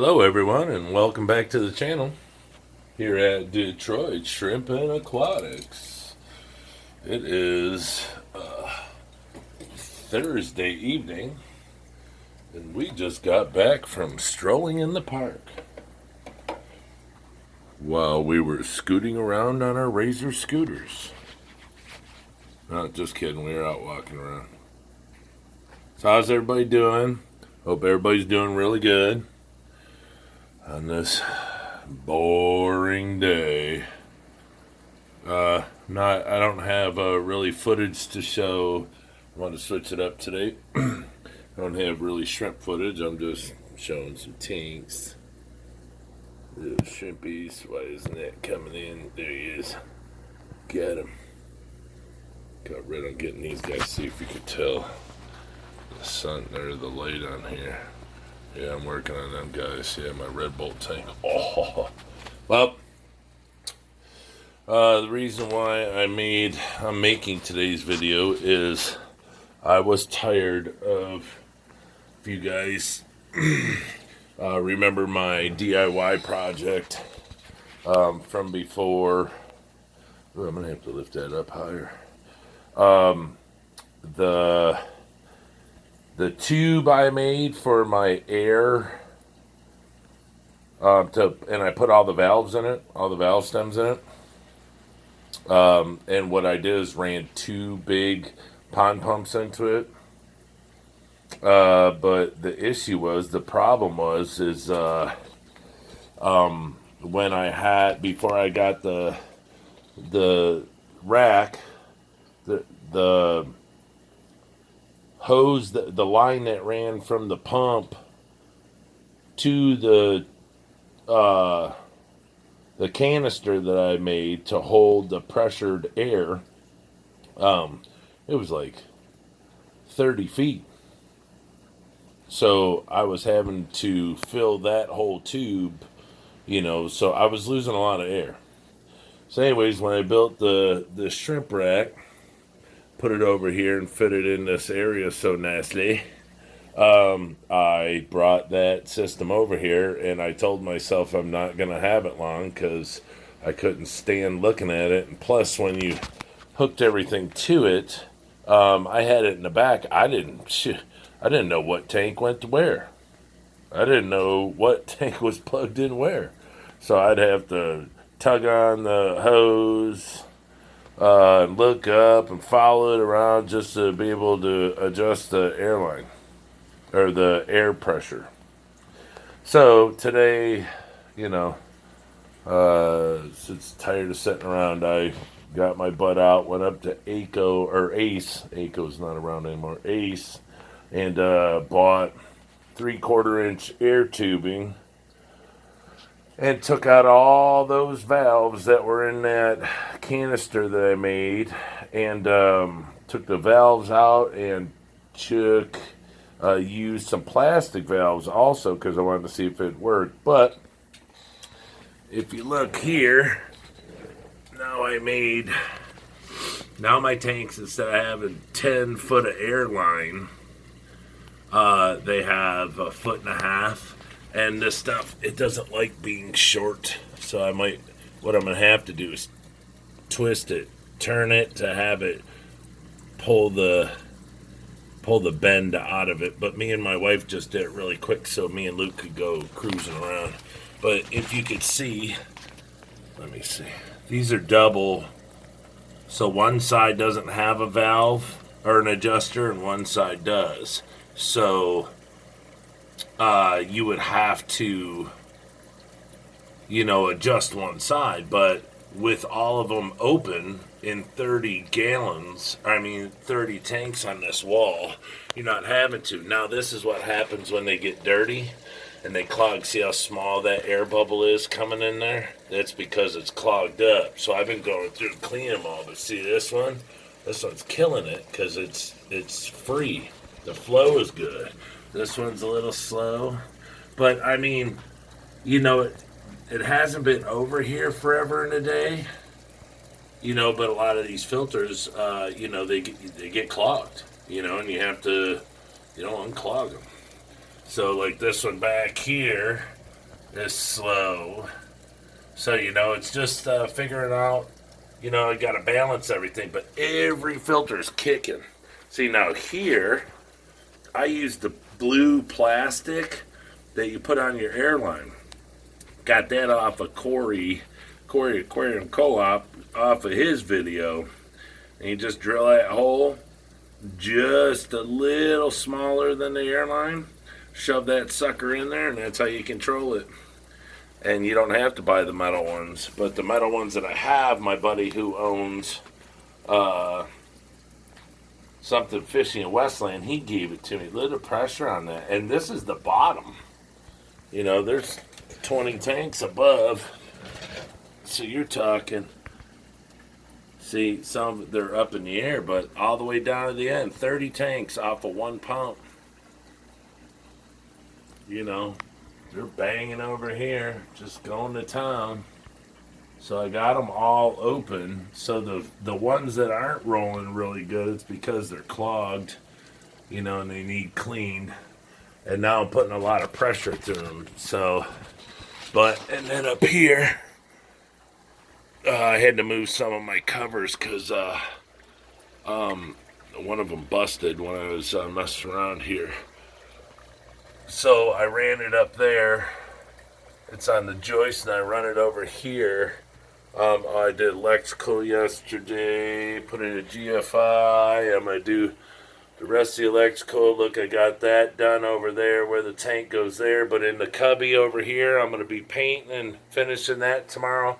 Hello, everyone, and welcome back to the channel here at Detroit Shrimp and Aquatics. It is Thursday evening, and we just got back from strolling in the park while we were scooting around on our Razor scooters. Not just kidding, we were out walking around. So, how's everybody doing? Hope everybody's doing really good on this boring day. I don't have really footage to show. I want to switch it up today. I don't have really shrimp footage. I'm just showing some tanks. Little shrimpies. Why isn't that coming in? There he is. Got him. Got rid of getting these guys. See if you could tell the sun or the light on here. Yeah, I'm working on them guys. Yeah, my Red Bolt tank. Oh, well. The reason why I'm making today's video is I was tired of, if you guys remember my DIY project from before. Ooh, I'm gonna have to lift that up higher. The tube I made for my air, and I put all the valves in it, all the valve stems in it. And what I did is ran two big pond pumps into it. But the problem was when before I got the rack, the hose, the line that ran from the pump to the canister that I made to hold the pressured air, it was like 30 feet. So I was having to fill that whole tube, so I was losing a lot of air. So anyways, when I built the shrimp rack, put it over here and fit it in this area so nicely, I brought that system over here, and I told myself I'm not going to have it long because I couldn't stand looking at it. And plus, when you hooked everything to it, I had it in the back. I didn't know what tank went to where. I didn't know what tank was plugged in where. So I'd have to tug on the hose, and look up and follow it around just to be able to adjust the airline or the air pressure. So today, since tired of sitting around, I got my butt out, went up to Ace. Aco's not around anymore. Ace, and bought 3/4 inch air tubing and took out all those valves that were in that canister that I made, and took the valves out and used some plastic valves also because I wanted to see if it worked. But if you look here, now my tanks, instead of having 10 foot of air line, they have 1.5 foot. And this stuff, it doesn't like being short. So what I'm going to have to do is twist it, turn it to have it pull the bend out of it. But me and my wife just did it really quick so me and Luke could go cruising around. But if you could see, let me see. These are double. So one side doesn't have a valve or an adjuster and one side does. So you would have to, adjust one side, but with all of them open in 30 tanks on this wall, you're not having to. Now, this is what happens when they get dirty and they clog. See how small that air bubble is coming in there? That's because it's clogged up. So I've been going through and cleaning them all. But see this one? This one's killing it because it's free. The flow is good. This one's a little slow. But, it hasn't been over here forever and a day. But a lot of these filters, they get clogged, and you have to, unclog them. So, like this one back here, is slow. So, it's just figuring out, I got to balance everything, but every filter is kicking. See, now here, I use the blue plastic that you put on your airline. Got that off of Corey Aquarium Co-op, off of his video. And you just drill that hole just a little smaller than the airline. Shove that sucker in there, and that's how you control it. And you don't have to buy the metal ones. But the metal ones that I have, my buddy who owns something fishing in Westland, he gave it to me. A little pressure on that. And this is the bottom. There's 20 tanks above. So you're talking, see, some they're up in the air, but all the way down to the end, 30 tanks off of one pump. They're banging over here, just going to town. So I got them all open. So the ones that aren't rolling really good, it's because they're clogged, and they need cleaned. And now I'm putting a lot of pressure through them. So, and then up here, I had to move some of my covers because one of them busted when I was messing around here. So I ran it up there. It's on the joist, and I run it over here. I did electrical yesterday, put in a GFI. I'm going to do the rest of the electrical. Look, I got that done over there where the tank goes there. But in the cubby over here, I'm going to be painting and finishing that tomorrow.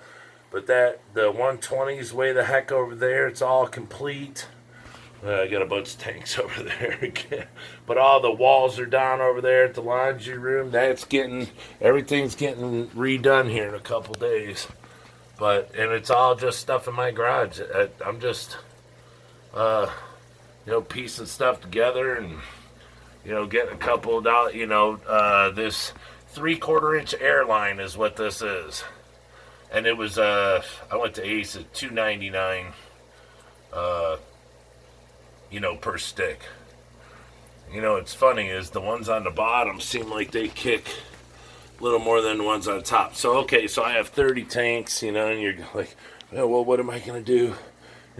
But the 120's way the heck over there. It's all complete. I got a bunch of tanks over there again. But all the walls are down over there at the laundry room. Everything's getting redone here in a couple days. And it's all just stuff in my garage. I'm just, piecing stuff together and, getting a couple of dollars, this 3/4 inch airline is what this is. And it was, I went to Ace at $2.99, per stick. It's funny is the ones on the bottom seem like they kick a little more than the ones on top. So I have 30 tanks, and you're like, well, what am I going to do,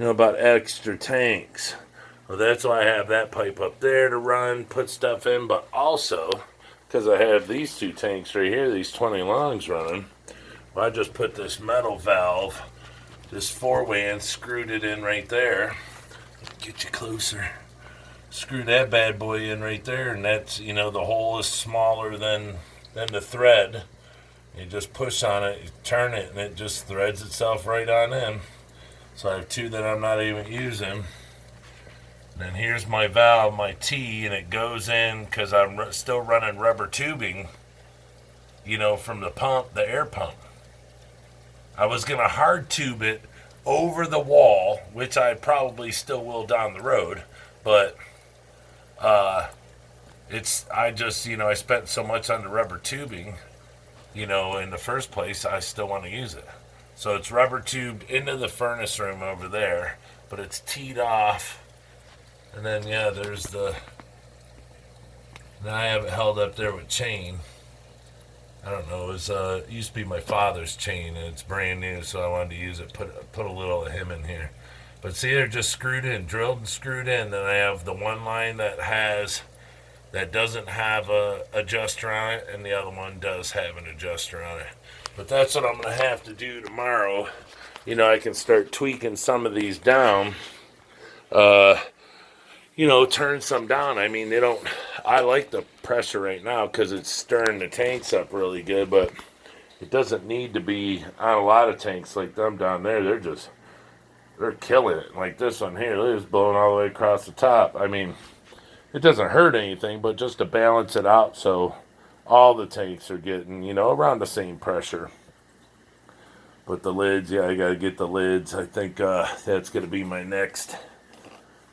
about extra tanks? Well, that's why I have that pipe up there to run, put stuff in, but also, because I have these two tanks right here, these 20 longs running, well, I just put this metal valve, this 4-way, and screwed it in right there. Get you closer. Screw that bad boy in right there, and that's, the hole is smaller than the thread. You just push on it, you turn it, and it just threads itself right on in. So I have two that I'm not even using. And then here's my valve, my T, and it goes in because I'm still running rubber tubing, from the pump, the air pump. I was going to hard tube it over the wall, which I probably still will down the road, but I spent so much on the rubber tubing, in the first place, I still want to use it. So it's rubber tubed into the furnace room over there, but it's teed off. And then, then I have it held up there with chain. I don't know, it used to be my father's chain, and it's brand new, so I wanted to use it, put a little of him in here. But see, they're just screwed in, drilled and screwed in. Then I have the one line that doesn't have a adjuster on it, and the other one does have an adjuster on it. But that's what I'm going to have to do tomorrow. I can start tweaking some of these down. Turn some down. I mean, I like the pressure right now because it's stirring the tanks up really good, but it doesn't need to be on a lot of tanks like them down there. They're killing it. Like this one here, they're just blowing all the way across the top. I mean, it doesn't hurt anything, but just to balance it out so all the tanks are getting, around the same pressure. But the lids, I got to get the lids. I think that's going to be my next.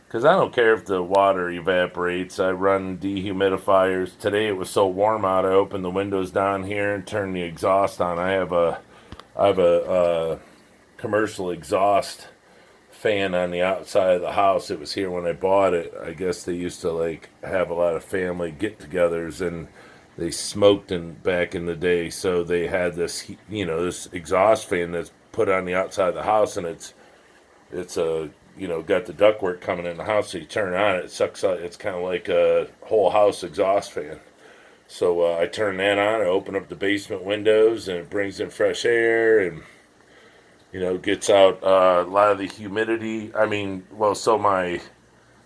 Because I don't care if the water evaporates. I run dehumidifiers. Today it was so warm out, I opened the windows down here and turned the exhaust on. I have a commercial exhaust fan on the outside of the house. It was here when I bought it. I guess they used to have a lot of family get-togethers, and they smoked back in the day, so they had this, this exhaust fan that's put on the outside of the house, and it's a got the ductwork coming in the house. So you turn it on, it sucks out. It's kind of like a whole house exhaust fan. So I turn that on. I open up the basement windows, and it brings in fresh air, and gets out a lot of the humidity. I mean, well, so my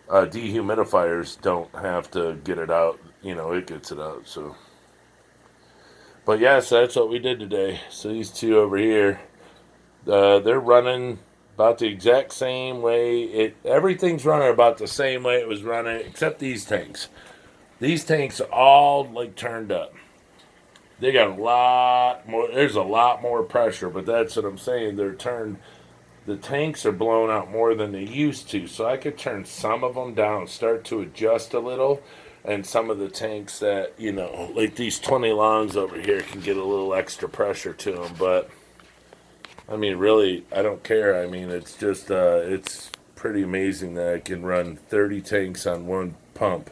dehumidifiers don't have to get it out. It gets it out. So, but yeah, so that's what we did today. So these two over here, they're running about the exact same way. Everything's running about the same way it was running, except these tanks. These tanks are all like turned up. They got a lot more. There's a lot more pressure, but that's what I'm saying. They're turned. The tanks are blown out more than they used to, so I could turn some of them down, start to adjust a little, and some of the tanks that like these 20 longs over here, can get a little extra pressure to them. But I mean, really, I don't care. I mean, it's just it's pretty amazing that I can run 30 tanks on one pump.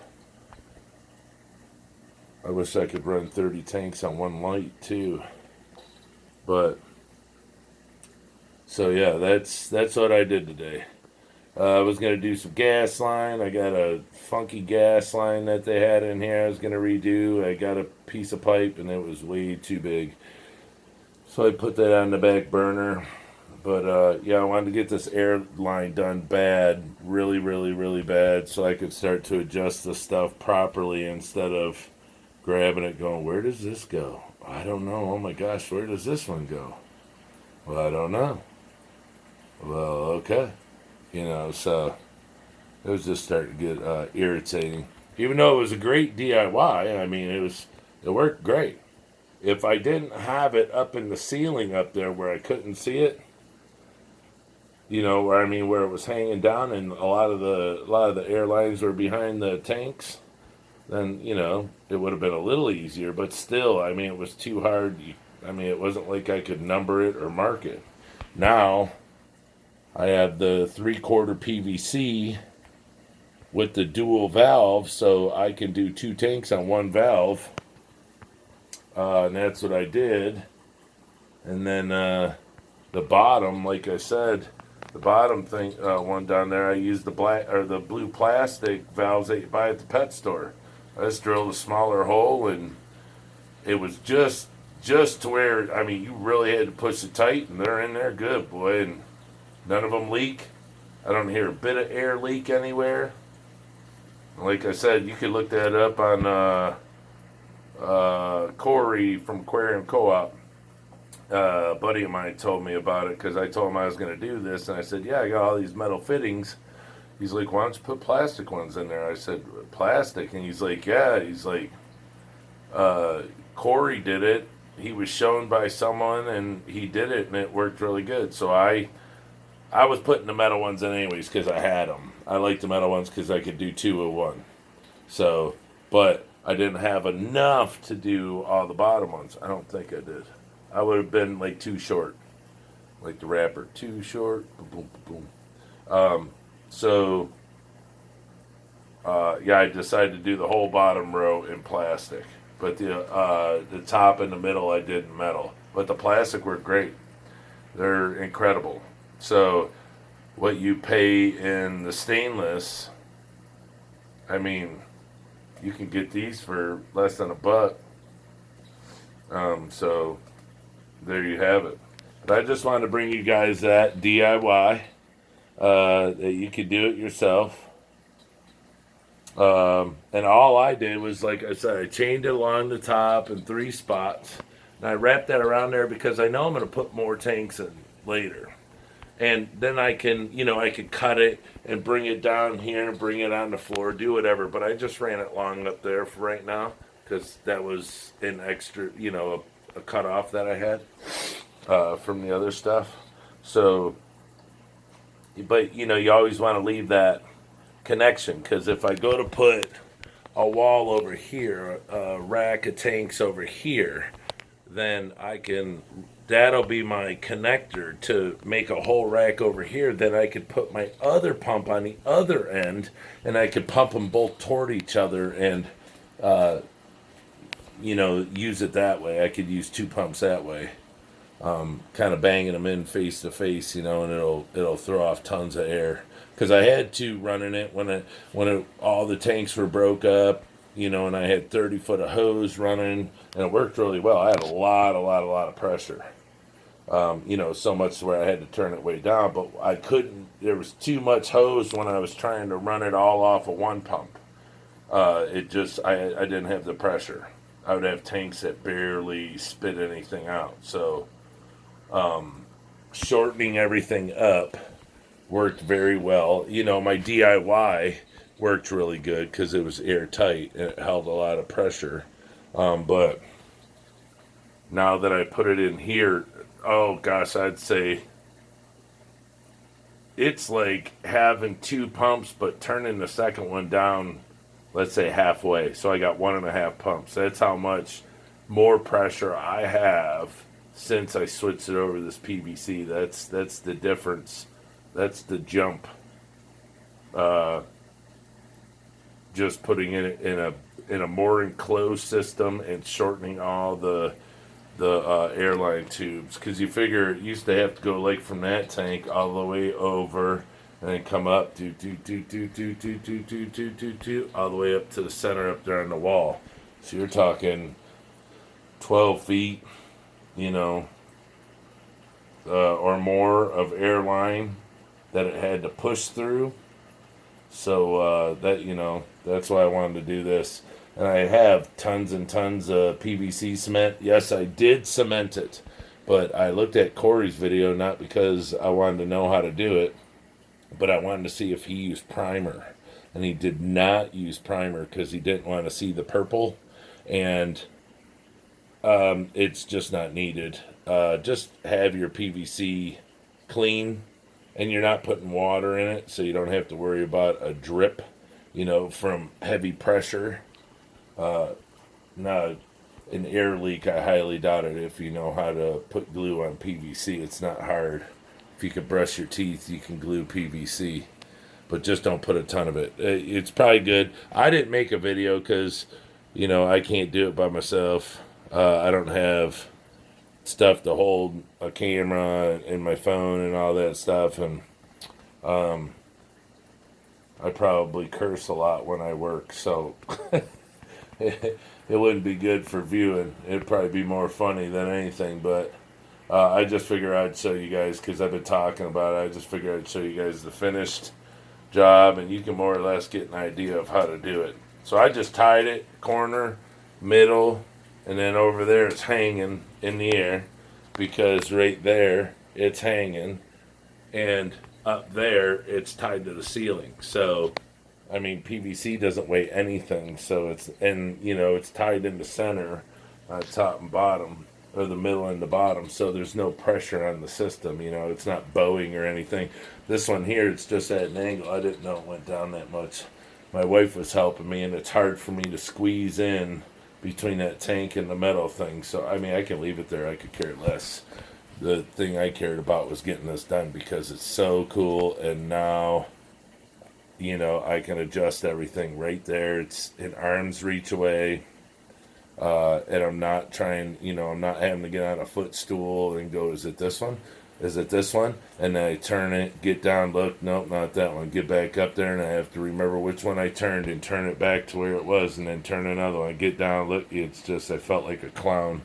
I wish I could run 30 tanks on one light too. But so yeah, that's what I did today. I was gonna do some gas line. I got a funky gas line that they had in here. I was gonna redo. I got a piece of pipe and it was way too big, so I put that on the back burner. But yeah, I wanted to get this air line done bad, really, really, really bad, so I could start to adjust the stuff properly instead of grabbing it, going, "Where does this go? I don't know. Oh my gosh, where does this one go? Well, I don't know." Well, okay. So it was just starting to get irritating. Even though it was a great DIY, I mean, it worked great. If I didn't have it up in the ceiling up there where I couldn't see it, where it was hanging down, and a lot of the airlines were behind the tanks, then it would have been a little easier. But still, I mean, it was too hard. I mean, it wasn't like I could number it or mark it. Now I have the 3/4 PVC with the dual valve, so I can do two tanks on one valve, and that's what I did. And then the bottom, like I said, the bottom thing, one down there, I used the black or the blue plastic valves that you buy at the pet store. I just drilled a smaller hole, and it was just to where, I mean, you really had to push it tight, and they're in there good, boy, and none of them leak. I don't hear a bit of air leak anywhere. Like I said, you could look that up on Corey from Aquarium Co-op. A buddy of mine told me about it because I told him I was going to do this, and I said, "Yeah, I got all these metal fittings." He's like, "Why don't you put plastic ones in there?" I said, "Plastic?" And he's like, "Yeah." He's like, Corey did it. He was shown by someone, and he did it, and it worked really good. So I was putting the metal ones in anyways because I had them. I like the metal ones because I could do two of one. So, but I didn't have enough to do all the bottom ones. I don't think I did. I would have been like too short, like the rapper, too short. Boom, boom, boom. So, yeah, I decided to do the whole bottom row in plastic, but the top and the middle I did in metal. But the plastic worked great. They're incredible. So, what you pay in the stainless, I mean, you can get these for less than $1. So there you have it. But I just wanted to bring you guys that DIY, that you could do it yourself. And all I did was, like I said, I chained it along the top in 3 spots. And I wrapped that around there because I know I'm going to put more tanks in later. And then I can, I could cut it and bring it down here and bring it on the floor, do whatever. But I just ran it long up there for right now because that was an extra, a cut off that I had from the other stuff. So, but, you always want to leave that connection, because if I go to put a wall over here, a rack of tanks over here, then that'll be my connector to make a whole rack over here. Then I could put my other pump on the other end, and I could pump them both toward each other, and use it that way. I could use 2 pumps that way, kind of banging them in face to face, and it'll throw off tons of air. Because I had two running it when all the tanks were broke up, and I had 30 foot of hose running, and it worked really well. I had a lot of pressure. So much where I had to turn it way down, but I couldn't. There was too much hose when I was trying to run it all off of one pump. I didn't have the pressure. I would have tanks that barely spit anything out. So, shortening everything up worked very well. My DIY worked really good because it was airtight and it held a lot of pressure. But now that I put it in here, oh gosh, I'd say it's like having 2 pumps, but turning the second one down, let's say halfway. So I got 1.5 pumps. That's how much more pressure I have since I switched it over to this PVC. That's the difference. That's the jump. Just putting it in a more enclosed system and shortening all the airline tubes, because you figure it used to have to go like from that tank all the way over and then come up all the way up to the center up there on the wall. So you're talking 12 feet, or more of airline that it had to push through. So that's why I wanted to do this. And I have tons and tons of PVC cement. Yes, I did cement it, but I looked at Corey's video not because I wanted to know how to do it, but I wanted to see if he used primer. And he did not use primer because he didn't want to see the purple, and it's just not needed. Just have your PVC clean, and you're not putting water in it, so you don't have to worry about a drip, from heavy pressure. Now, an air leak, I highly doubt it. If you know how to put glue on PVC, it's not hard. If you can brush your teeth, you can glue PVC. But just don't put a ton of it. It's probably good. I didn't make a video because, I can't do it by myself. I don't have stuff to hold a camera and my phone and all that stuff. And I probably curse a lot when I work, so it wouldn't be good for viewing. It'd probably be more funny than anything, but I just figured I'd show you guys, because I've been talking about it. I just figured I'd show you guys the finished job, and you can more or less get an idea of how to do it. So I just tied it corner, middle, and then over there it's hanging in the air, because right there it's hanging, and up there it's tied to the ceiling. So PVC doesn't weigh anything, so it's tied in the center, top and bottom, or the middle and the bottom, so there's no pressure on the system. It's not bowing or anything. This one here, it's just at an angle. I didn't know it went down that much. My wife was helping me, and it's hard for me to squeeze in between that tank and the metal thing. So I can leave it there. I could care less. The thing I cared about was getting this done because it's so cool, and now I can adjust everything right there. It's an arm's reach away, and I'm not trying, I'm not having to get on a footstool and go, is it this one? Is it this one? And then I turn it, get down, look, nope, not that one. Get back up there, and I have to remember which one I turned and turn it back to where it was, and then turn another one. Get down, look, it's just, I felt like a clown.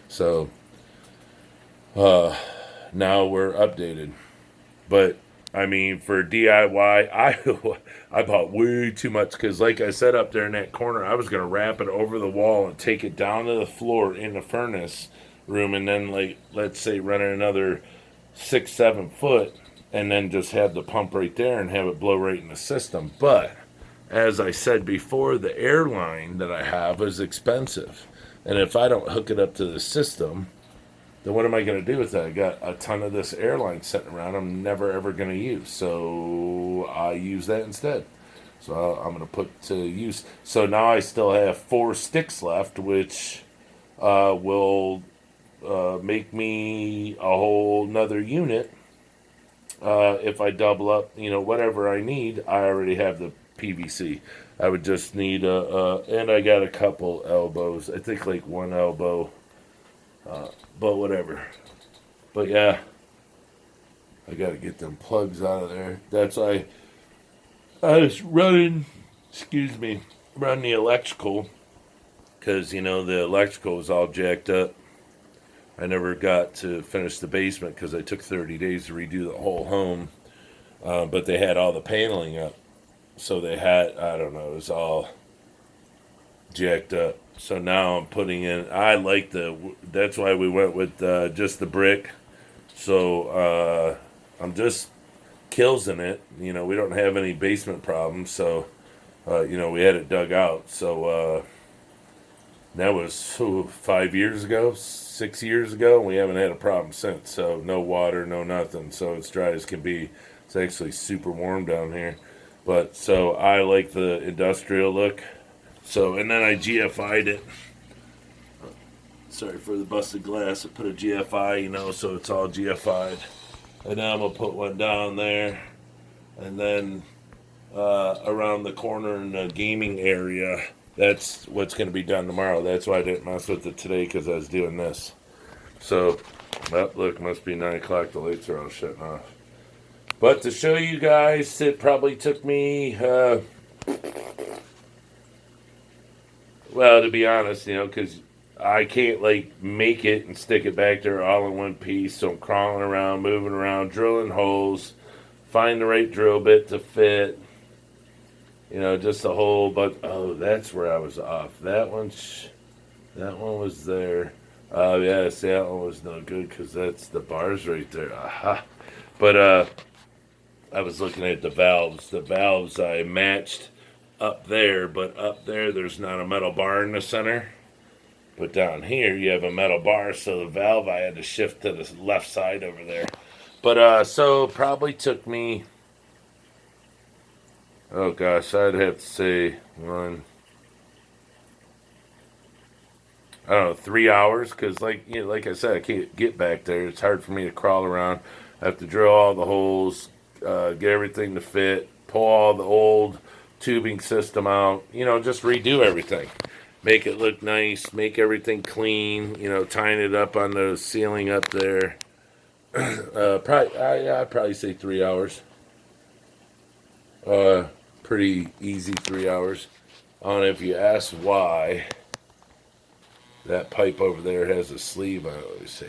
So, now we're updated. But for DIY, I bought way too much, because like I said, up there in that corner, I was going to wrap it over the wall and take it down to the floor in the furnace room, and then, let's say, run another 6-7 foot, and then just have the pump right there and have it blow right in the system. But as I said before, the airline that I have is expensive, and if I don't hook it up to the system, then what am I going to do with that? I got a ton of this airline sitting around I'm never ever going to use, so I use that instead. So I'm going to put to use. So now I still have 4 sticks left, which will make me a whole nother unit. If I double up, whatever I need, I already have the PVC. I would just need and I got a couple elbows. I think like one elbow, but whatever. But yeah, I got to get them plugs out of there. That's I was running, excuse me, running the electrical because, you know, the electrical was all jacked up. I never got to finish the basement because I took 30 days to redo the whole home. But they had all the paneling up. So they had, I don't know, it was all jacked up. So now I'm putting in, that's why we went with just the brick. So I'm just killing it. You know, we don't have any basement problems. So, you know, we had it dug out. So that was 5 years ago, 6 years ago, and we haven't had a problem since. So no water, no nothing. So it's dry as can be. It's actually super warm down here. But so I like the industrial look. So, and then I GFI'd it. Sorry for the busted glass. I put a GFI, you know, so it's all GFI'd. And now I'm going to put one down there. And then around the corner in the gaming area, that's what's going to be done tomorrow. That's why I didn't mess with it today, because I was doing this. So, look, must be 9 o'clock. The lights are all shutting off. But to show you guys, it probably took me, well, to be honest, you know, because I can't, like, make it and stick it back there all in one piece. So I'm crawling around, moving around, drilling holes, find the right drill bit to fit. You know, just a hole. But, oh, that's where I was off. That one was there. Oh, yeah, see, that one was no good because that's the bars right there. Aha. But, I was looking at the valves. The valves I matched up there, but up there's not a metal bar in the center. But down here you have a metal bar, so the valve I had to shift to the left side over there. But so probably took me, oh gosh, I'd have to say I don't know, 3 hours, because like I said, I can't get back there. It's hard for me to crawl around. I have to drill all the holes, get everything to fit, pull all the old tubing system out, you know, just redo everything. Make it look nice, make everything clean, you know, tying it up on the ceiling up there. I'd probably say 3 hours. Pretty easy 3 hours. I don't know if you ask why that pipe over there has a sleeve on it. Let me see.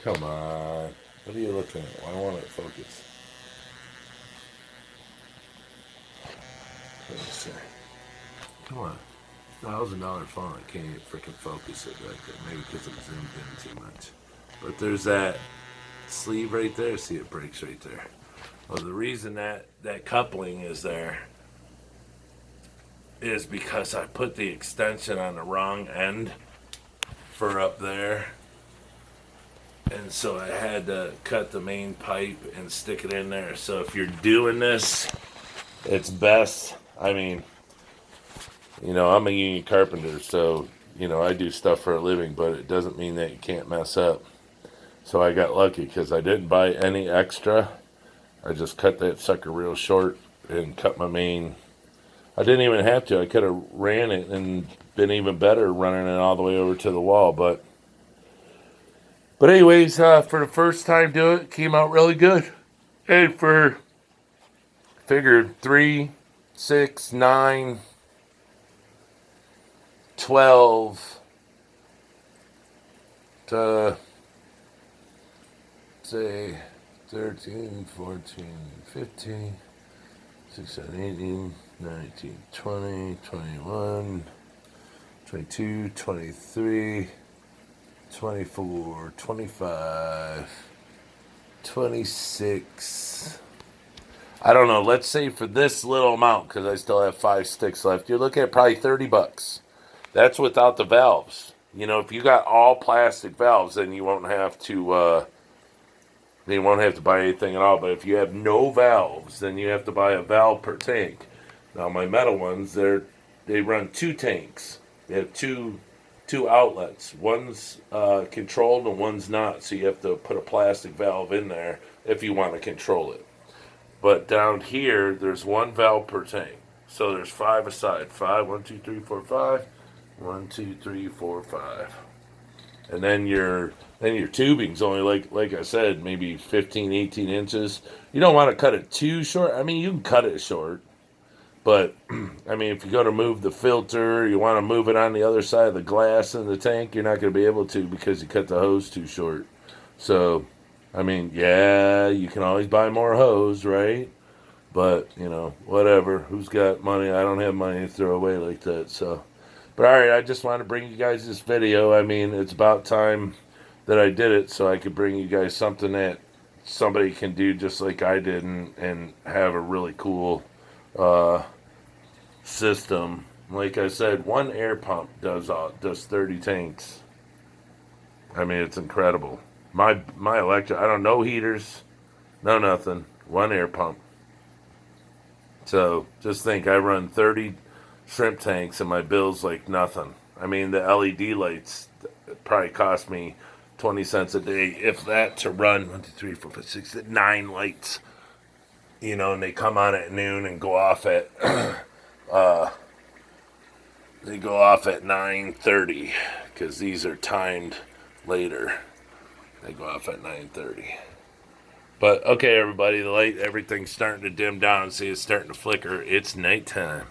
Come on. What are you looking at? Why won't it focus? Let me see. Come on. $1,000 phone. I can't even freaking focus it right there. Maybe because it zoomed in too much. But there's that sleeve right there. See, it breaks right there. Well, the reason that coupling is there is because I put the extension on the wrong end for up there. And so I had to cut the main pipe and stick it in there. So if you're doing this, it's best. I mean, you know, I'm a union carpenter, so, you know, I do stuff for a living, but it doesn't mean that you can't mess up. So I got lucky because I didn't buy any extra. I just cut that sucker real short and cut my main. I didn't even have to. I could have ran it and been even better running it all the way over to the wall, but anyways, for the first time do it, came out really good. And figured 3, 6, 9, 12 to say 13, 14, 15, 16, 18, 19, 20, 21, 22, 23, 24, 25, 26. I don't know. Let's say for this little amount, because I still have 5 sticks left, you're looking at probably $30. That's without the valves. You know, if you got all plastic valves, then you won't have to. Then you won't have to buy anything at all. But if you have no valves, then you have to buy a valve per tank. Now my metal ones, they run 2 tanks. They have two outlets. One's controlled and one's not. So you have to put a plastic valve in there if you want to control it. But down here, there's one valve per tank. So there's 5 aside. 5, 1, 2, 3, 4, 5. 1, 2, 3, 4, 5. And then your tubing's only like I said, maybe 15, 18 inches. You don't want to cut it too short. I mean, you can cut it short, but I mean, if you go to move the filter, you want to move it on the other side of the glass in the tank, you're not going to be able to because you cut the hose too short. So, I mean, yeah, you can always buy more hose, right? But, whatever. Who's got money? I don't have money to throw away like that. So, but all right, I just want to bring you guys this video. I mean, it's about time that I did it so I could bring you guys something that somebody can do just like I did and have a really cool system. Like I said, one air pump does 30 tanks. I mean, it's incredible. My electric, I don't know heaters, no nothing. One air pump. So just think, I run 30 shrimp tanks and my bill's like nothing. I mean, the LED lights probably cost me 20 cents a day, if that, to run 1, 2, 3, 4, 5, 6, 9 lights. And they come on at noon and go off at they go off at 9:30 because these are timed later. They go off at 9:30. But okay, everybody, the light, everything's starting to dim down. See, it's starting to flicker. It's nighttime.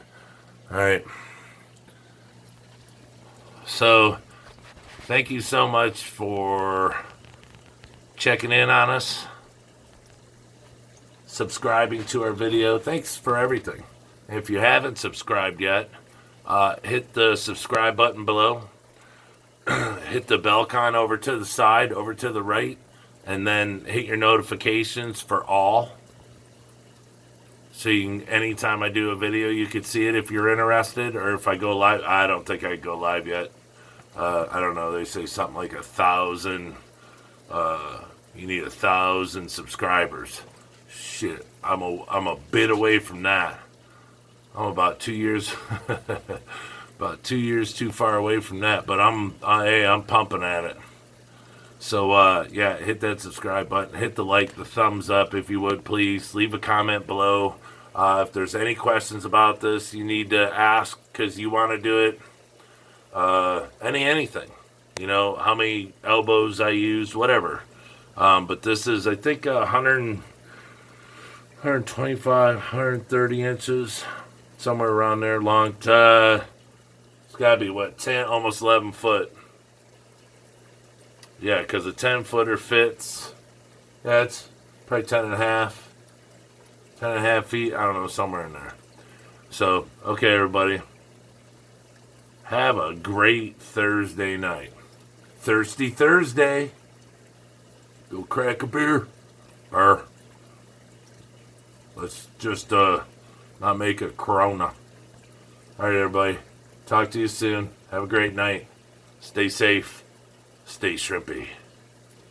All right. So, thank you so much for checking in on us, subscribing to our video. Thanks for everything. If you haven't subscribed yet, hit the subscribe button below. Hit the bell icon over to the side, over to the right, and then hit your notifications for all. So you can, anytime I do a video, you can see it if you're interested, or if I go live. I don't think I go live yet. I don't know. They say something like 1,000. You need 1,000 subscribers. Shit, I'm a bit away from that. I'm about 2 years, about 2 years too far away from that. But I'm pumping at it. So yeah, hit that subscribe button, hit the like, the thumbs up if you would, please. Leave a comment below. If there's any questions about this you need to ask because you want to do it. Anything. How many elbows I use, whatever. But this is, I think, 125, 130 inches, somewhere around there long. It's got to be, 10, almost 11 foot. Yeah, because a 10-footer fits. That's probably 10 and a half. 10 and a half feet. I don't know, somewhere in there. So, okay, everybody. Have a great Thursday night. Thirsty Thursday. Go crack a beer. Or let's just not make a Corona. All right, everybody. Talk to you soon. Have a great night. Stay safe. Stay shrimpy.